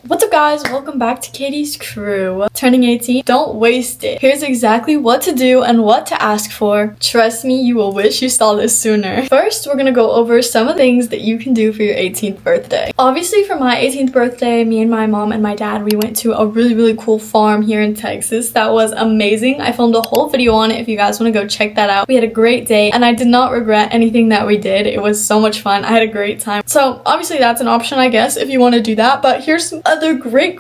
What's up guys, welcome back to Katie's Crew. Turning 18, don't waste it. Here's exactly what to do and what to ask for. Trust me, you will wish you saw this sooner. First, we're gonna go over some of the things that you can do for your 18th birthday. Obviously for my 18th birthday, me and my mom and my dad, we went to a really cool farm here in Texas. That was amazing. I filmed a whole video on it if you guys want to go check that out. We had a great day and I did not regret anything that we did. It was so much fun. I had a great time. So obviously that's an option, I guess, if you want to do that, but here's some other great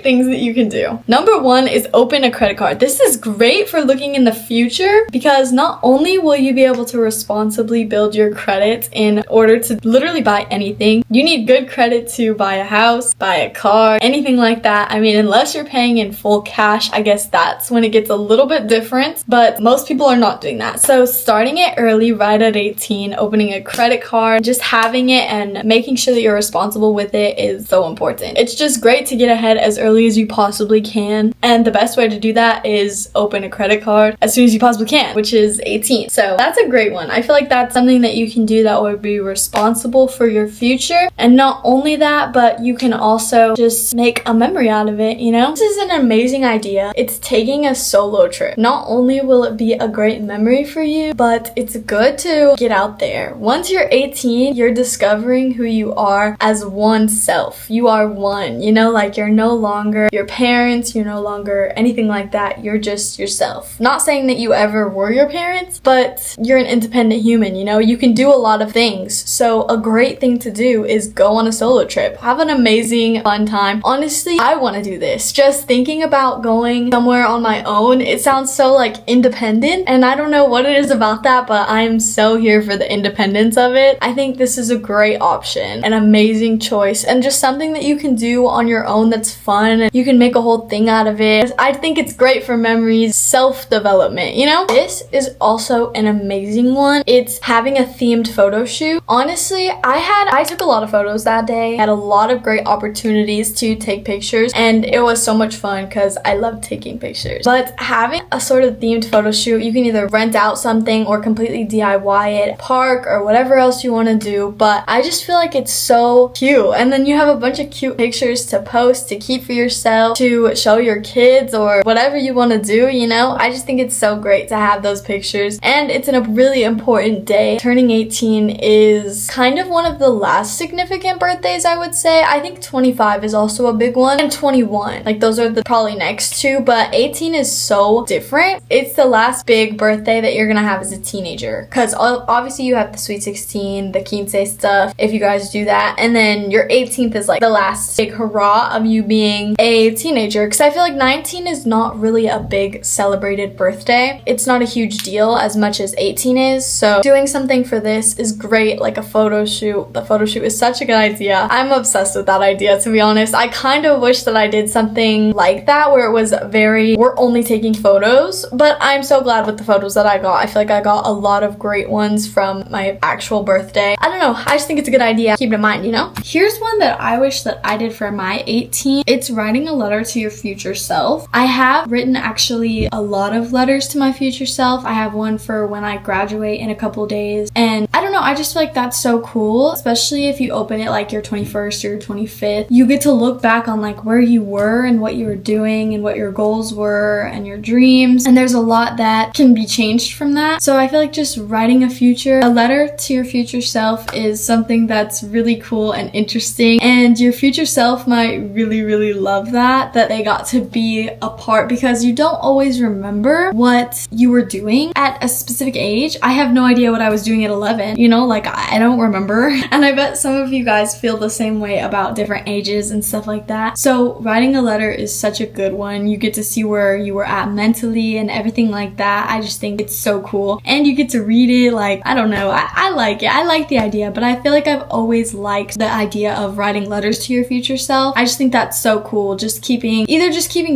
things that you can do. Number one is open a credit card. This is great for looking in the future because not only will you be able to responsibly build your credit in order to literally buy anything. You need good credit to buy a house, buy a car, anything like that. I mean, unless you're paying in full cash, I guess that's when it gets a little bit different, but most people are not doing that. So starting it early, right at 18, opening a credit card, just having it and making sure that you're responsible with it is so important. It's just great to get ahead as early as you possibly can, and the best way to do that is open a credit card as soon as you possibly can, which is 18. So that's a great one. I feel like that's something that you can do that would be responsible for your future, and not only that, but you can also just make a memory out of it, you know? This is an amazing idea. It's taking a solo trip. Not only will it be a great memory for you, but it's good to get out there. Once you're 18, you're discovering who you are as oneself. You are one, you know, like you're no longer your parents, you're no longer anything like that. You're just yourself. Not saying that you ever were your parents, but you're an independent human, you know? You can do a lot of things. So a great thing to do is go on a solo trip. Have an amazing, fun time. Honestly, I want to do this. Just thinking about going somewhere on my own, it sounds so like independent, and I don't know what it is about that, but I'm so here for the independence of it. I think this is a great option, an amazing choice, and just something that you can do on your own that's fun, and you can make a whole thing out of it. I think it's great for memories, self-development, you know? This is also an amazing one. It's having a themed photo shoot. Honestly, I took a lot of photos that day, had a lot of great opportunities to take pictures, and it was so much fun because I love taking pictures. But having a sort of themed photo shoot, you can either rent out something or completely DIY it, park, or whatever else you want to do, but I just feel like it's so cute, and then you have a bunch of cute pictures to post, to keep for yourself, to show your kids, or whatever you want to do, you know? I just think it's so great to have those pictures, and it's a really important day. Turning 18 is kind of one of the last significant birthdays, I would say. I think 25 is also a big one, and 21. Like, those are the probably next two, but 18 is so different. It's the last big birthday that you're gonna have as a teenager, because obviously you have the Sweet 16, the quince stuff, if you guys do that, and then your 18th is like the last big hurrah of you being a teenager, because I feel like 19 is not really a big celebrated birthday. It's not a huge deal as much as 18 is, so doing something for this is great, like a photo shoot. The photo shoot is such a good idea. I'm obsessed with that idea, to be honest. I kind of wish that I did something like that where it was we're only taking photos, but I'm so glad with the photos that I got. I feel like I got a lot of great ones from my actual birthday. I don't know, I just think it's a good idea. Keep it in mind, you know? Here's one that I wish that I did for my 18. It's writing a letter to your future self. I have written actually a lot of letters to my future self. I have one for when I graduate in a couple days, and I don't know, I just feel like that's so cool, especially if you open it like your 21st or your 25th. You get to look back on like where you were and what you were doing and what your goals were and your dreams, and there's a lot that can be changed from that. So I feel like just writing a letter to your future self is something that's really cool and interesting, and your future self might really love that they got to be a part, because you don't always remember what you were doing at a specific age. I have no idea what I was doing at 11, you know, like I don't remember, and I bet some of you guys feel the same way about different ages and stuff like that. So writing a letter is such a good one. You get to see where you were at mentally and everything like that. I just think it's so cool, and you get to read it. Like, I don't know, I like it. I like the idea, but I feel like I've always liked the idea of writing letters to your future self. I just think that's so cool. Just keeping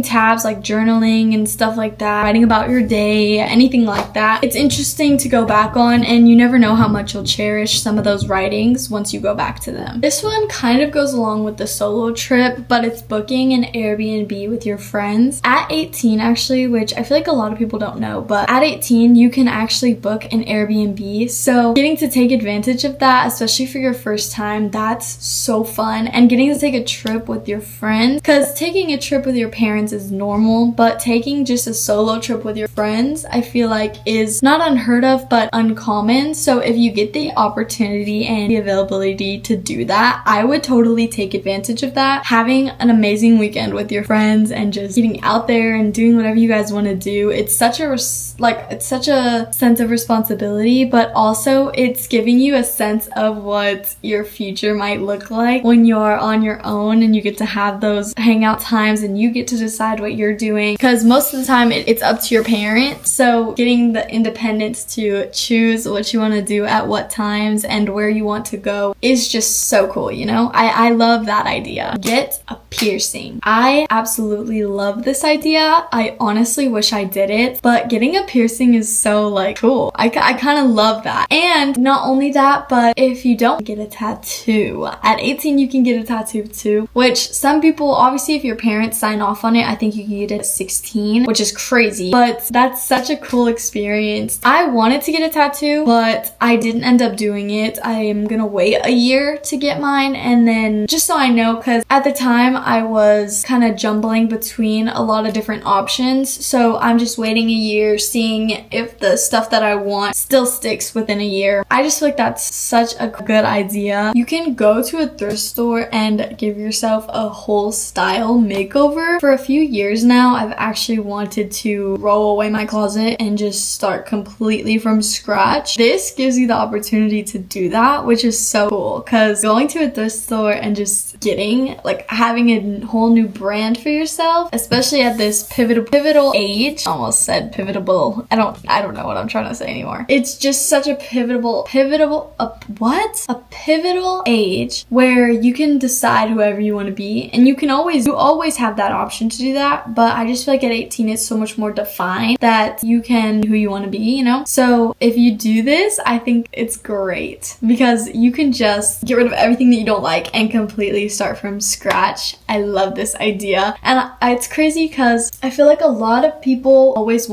tabs, like journaling and stuff like that, writing about your day, anything like that. It's interesting to go back on, and you never know how much you'll cherish some of those writings once you go back to them. This one kind of goes along with the solo trip, but it's booking an Airbnb with your friends. At 18 actually, which I feel like a lot of people don't know, but at 18 you can actually book an Airbnb. So getting to take advantage of that, especially for your first time, that's so fun. And getting to take a trip with your friends, because taking a trip with your parents is normal, but taking just a solo trip with your friends, I feel like is not unheard of, but uncommon. So if you get the opportunity and the availability to do that, I would totally take advantage of that. Having an amazing weekend with your friends and just getting out there and doing whatever you guys want to do, it's such a sense of responsibility, but also it's giving you a sense of what your future might look like when you're on your own and you get to have those hangout times and you get to decide what you're doing, because most of the time it's up to your parents. So getting the independence to choose what you want to do at what times and where you want to go is just so cool, you know? I love that idea. Get a piercing. I absolutely love this idea. I honestly wish I did it, but getting a piercing is so like cool. I kind of love that. And not only that, but if you don't get a tattoo, at 18 you can get a tattoo too, which some people, obviously if your parents sign off on it, I think you can get it at 16, which is crazy, but that's such a cool experience. I wanted to get a tattoo, but I didn't end up doing it. I am gonna wait a year to get mine, and then just so I know, because at the time I was kind of jumbling between a lot of different options, so I'm just waiting a year, seeing if the stuff that I want still sticks within a year. I just feel like that's such a good idea. You can go to a thrift store and give yourself a whole style makeover. For a few years now, I've actually wanted to roll away my closet and just start completely from scratch. This gives you the opportunity to do that, which is so cool, because going to a thrift store and just having a whole new brand for yourself, especially at this pivotal age. Almost said pivotable. I don't know what I'm trying to say anymore. It's just such a pivotal age where you can decide whoever you want to be, and you always have that option to do that. But I just feel like at 18 it's so much more defined that you can who you want to be, you know? So if you do this, I think it's great, because you can just get rid of everything that you don't like and completely start from scratch. I love this idea. And it's crazy because I feel like a lot of people always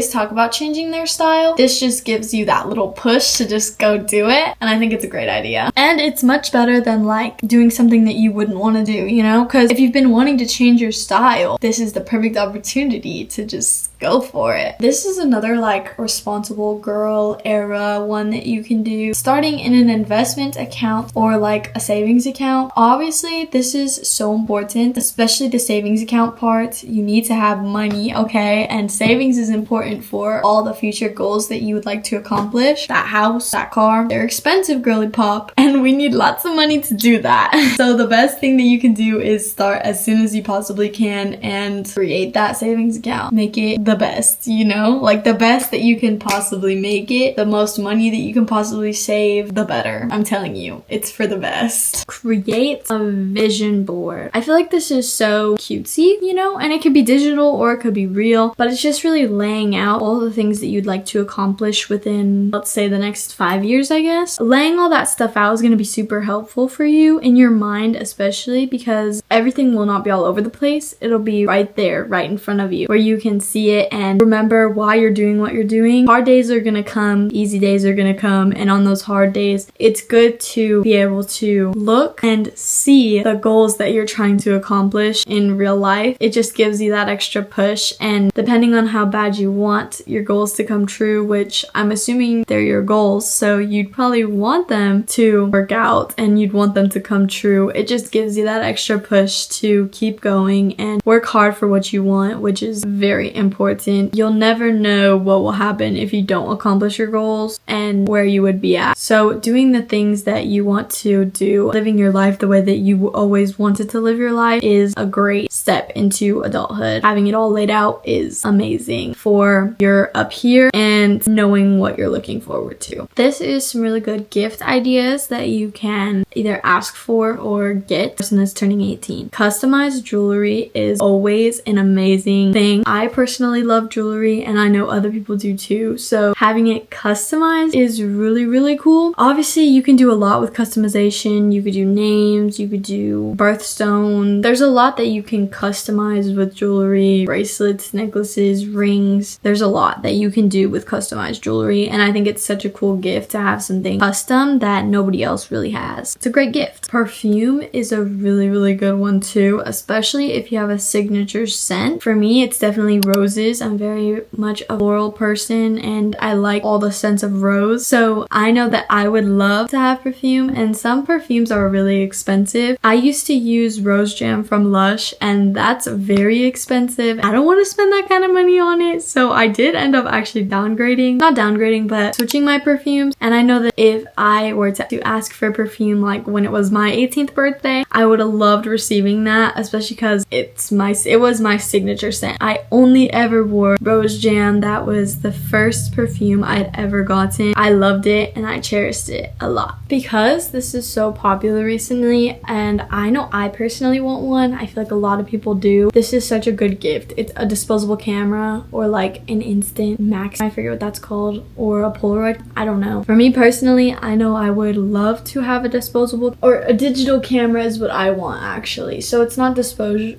talk about changing their style. This just gives you that little push to just go do it, and I think it's a great idea. And it's much better than like doing something that you wouldn't want to do, you know? Because if you've been wanting to change your style, this is the perfect opportunity to just go for it. This is another like responsible girl era one that you can do, starting in an investment account or like a savings account. Obviously this is so important, especially the savings account part. You need to have money, okay? And savings is important for all the future goals that you would like to accomplish. That house, that car, they're expensive, girly pop, and we need lots of money to do that. So the best thing that you can do is start as soon as you possibly can and create that savings account. Make it the best, you know? Like the best that you can possibly make it. The most money that you can possibly save, the better. I'm telling you, it's for the best. Create a vision board. I feel like this is so cutesy, you know? And it could be digital or it could be real, but it's just really laying out all the things that you'd like to accomplish within, let's say, the next 5 years, I guess. Laying all that stuff out is going to be super helpful for you in your mind, especially because everything will not be all over the place. It'll be right there, right in front of you, where you can see it and remember why you're doing what you're doing. Hard days are gonna come, easy days are gonna come, and on those hard days, it's good to be able to look and see the goals that you're trying to accomplish in real life. It just gives you that extra push, and depending on how bad you want your goals to come true, which I'm assuming they're your goals, so you'd probably want them to work out and you'd want them to come true. It just gives you that extra push to keep going and work hard for what you want, which is very important. You'll never know what will happen if you don't accomplish your goals and where you would be at. So doing the things that you want to do, living your life the way that you always wanted to live your life, is a great step into adulthood. Having it all laid out is amazing for you're up here and knowing what you're looking forward to. This is some really good gift ideas that you can either ask for or get. Person that's turning 18. Customized jewelry is always an amazing thing. I personally personally love jewelry and I know other people do too. So having it customized is really, really cool. Obviously, you can do a lot with customization. You could do names, you could do birthstone. There's a lot that you can customize with jewelry, bracelets, necklaces, rings. There's a lot that you can do with customized jewelry, and I think it's such a cool gift to have something custom that nobody else really has. It's a great gift. Perfume is a really, really good one too, especially if you have a signature scent. For me, it's definitely roses. I'm very much a floral person and I like all the scents of rose. So I know that I would love to have perfume, and some perfumes are really expensive. I used to use Rose Jam from Lush and that's very expensive. I don't want to spend that kind of money on it. So I did end up actually not downgrading, but switching my perfumes. And I know that if I were to ask for perfume like when it was my 18th birthday, I would have loved receiving that, especially because it was my signature scent. I only ever wore Rose Jam. That was the first perfume I'd ever gotten. I loved it and I cherished it a lot. Because this is so popular recently and I know I personally want one, I feel like a lot of people do. This is such a good gift. It's a disposable camera or like an instant max, I forget what that's called, or a Polaroid. I don't know. For me personally, I know I would love to have a disposable or a digital camera is what I want actually. So it's not disposable,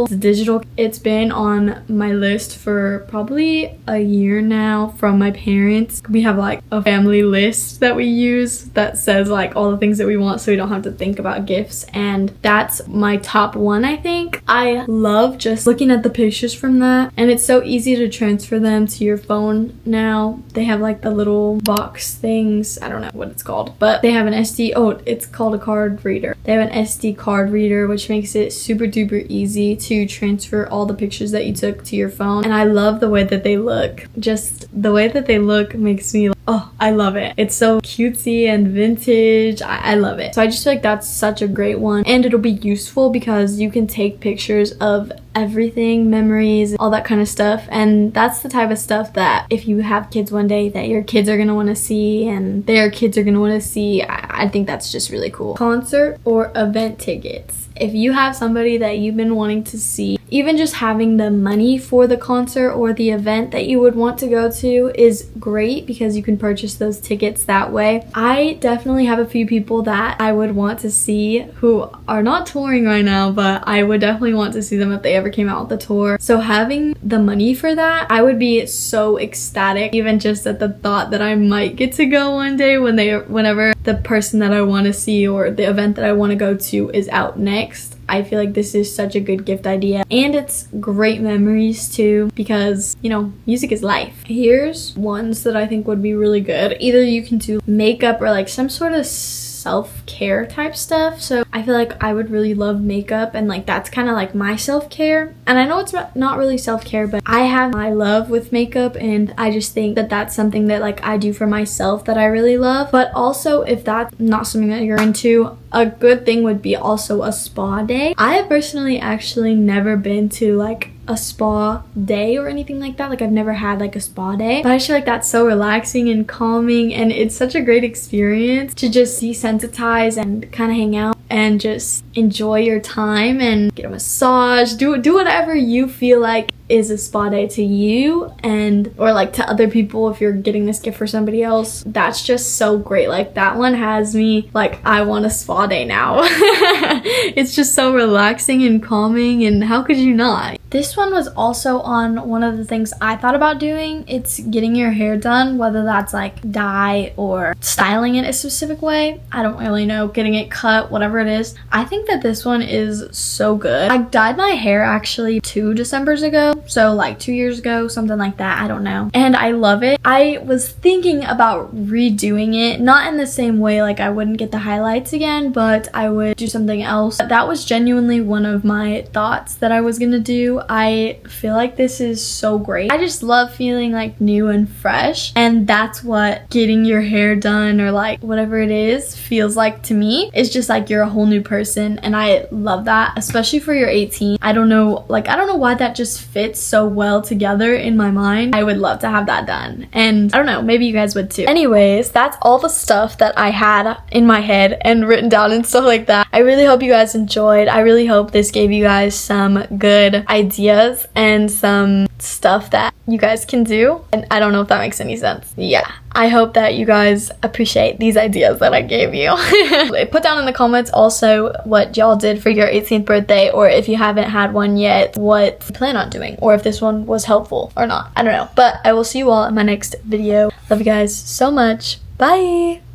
it's digital. It's been on my list for probably a year now from my parents. We have like a family list that we use that says like all the things that we want so we don't have to think about gifts, and that's my top one. I think I love just looking at the pictures from that, and it's so easy to transfer them to your phone now. They have like the little box things, I don't know what it's called, but they have an it's called a card reader. They have an SD card reader, which makes it super duper easy to transfer all the pictures that you took to your phone, and I love the way that they look. Just the way that they look makes me like, oh, I love it. It's so cutesy and vintage. I love it. So I just feel like that's such a great one, and it'll be useful because you can take pictures of everything, memories, all that kind of stuff, and that's the type of stuff that if you have kids one day that your kids are gonna want to see and their kids are gonna want to see. I think that's just really cool. Concert or event tickets. If you have somebody that you've been wanting to see, even just having the money for the concert or the event that you would want to go to is great because you can purchase those tickets that way. I definitely have a few people that I would want to see who are not touring right now, but I would definitely want to see them if they ever came out with the tour. So having the money for that, I would be so ecstatic, even just at the thought that I might get to go one day whenever the person that I want to see or the event that I want to go to is out next. I feel like this is such a good gift idea, and it's great memories too because, you know, music is life. Here's ones that I think would be really good. Either you can do makeup or like some sort of self-care type stuff. So I feel like I would really love makeup, and like that's kind of like my self-care. And I know it's not really self-care, but I have my love with makeup, and I just think that that's something that like I do for myself that I really love. But also, if that's not something that you're into, a good thing would be also a spa day. I have personally actually never been to like a spa day or anything like that. Like I've never had like a spa day, but I feel like that's so relaxing and calming, and it's such a great experience to just desensitize and kind of hang out and just enjoy your time and get a massage, do whatever you feel like is a spa day to you, and or like to other people if you're getting this gift for somebody else. That's just so great. Like that one has me like, I want a spa day now. It's just so relaxing and calming, and how could you not? This one was also on one of the things I thought about doing. It's getting your hair done, whether that's like dye or styling it a specific way. I don't really know, getting it cut, whatever it is. I think that this one is so good. I dyed my hair actually 2 Decembers ago, so like 2 years ago, something like that, I don't know, and I love it. I was thinking about redoing it, not in the same way, like I wouldn't get the highlights again, but I would do something else. That was genuinely one of my thoughts that I was gonna do. I feel like this is so great. I just love feeling like new and fresh, and that's what getting your hair done or like whatever it is feels like to me. It's just like you're a whole new person, and I love that, especially for your 18. I don't know why that just fits fit so well together in my mind. I would love to have that done, and I don't know, maybe you guys would too. Anyways, that's all the stuff that I had in my head and written down and stuff like that. I really hope you guys enjoyed. I really hope this gave you guys some good ideas and some stuff that you guys can do, and I don't know if that makes any sense. Yeah, I hope that you guys appreciate these ideas that I gave you. Put down in the comments also what y'all did for your 18th birthday, or if you haven't had one yet, what you plan on doing, or if this one was helpful or not. I don't know, but I will see you all in my next video. Love you guys so much. Bye.